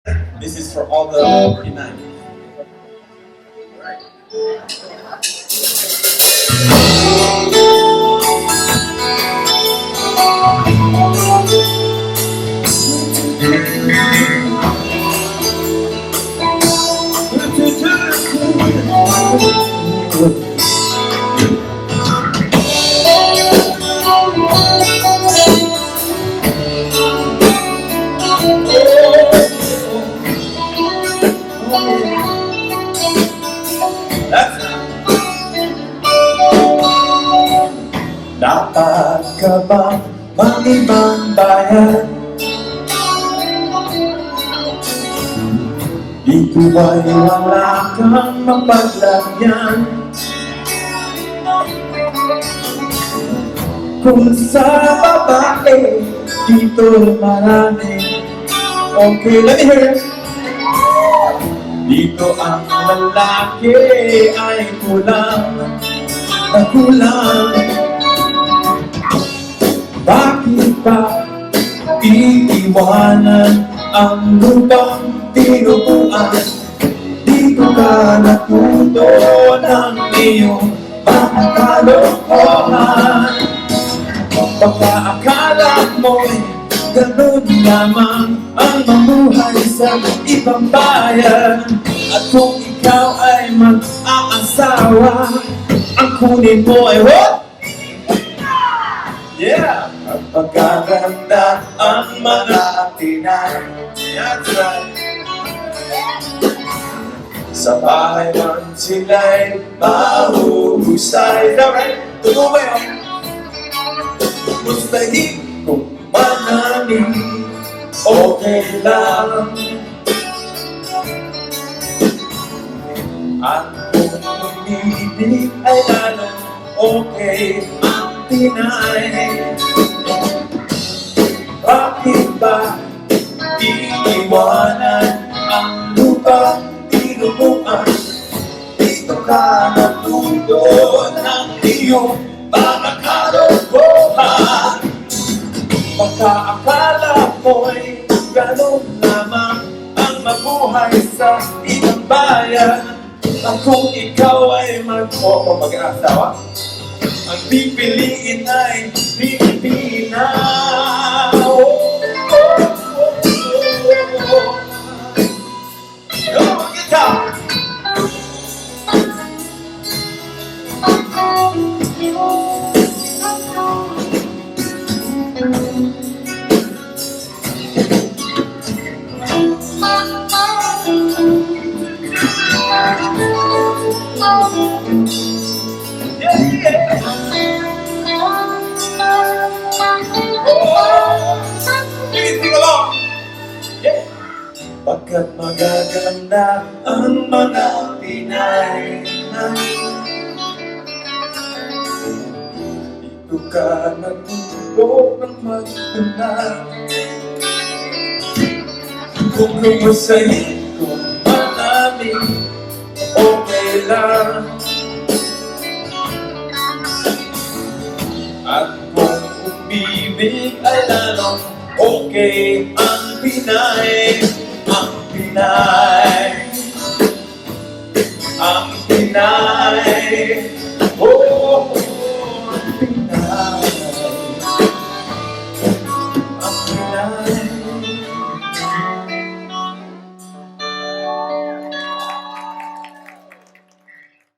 This is for all the Pinay. Dapat ka ba mag-ibang bayan? Dito ay wala kang mapaglagyan. Kung sa babae, dito marami. Okay, let me hear it. Dito ang lalaki ay kulang na kulang. Bakit ba iiwanan ang lupang tinubuan? Dito ka natuto ng iyong mga kalokohan. Baka akala mo'y ganun lamang ang mamuhay sa ibang bayan. At kung ikaw ay mag-aasawa, ang kunin mo ay what? Yeah! Ang pagkaganda ang mga Pinay. That's right. Sa bahay man sila'y mahuhusay. Is that right? Totoo ba yun? Gustahin kung manangin, okay lang. At kung umibig ay lalong okay ang Pinay. Bakit ba iiwanan ang lupang tinubuan? Dito ka natuto ng iyong mga kalokohan. Baka akala mo'y ganun lamang ang mabuhay sa ibang bayan. At kung ikaw ay mag-asawa, ang pipiliin ay Pilipina. Guitar! Pagkat magaganda ang mga Pinay. Dito ka natuto ng magpunay. Kung lumasahin kung marami, okay lang. At kung umibig ay lalong okay ang Pinay. Ang Pinay, ang Pinay, oh.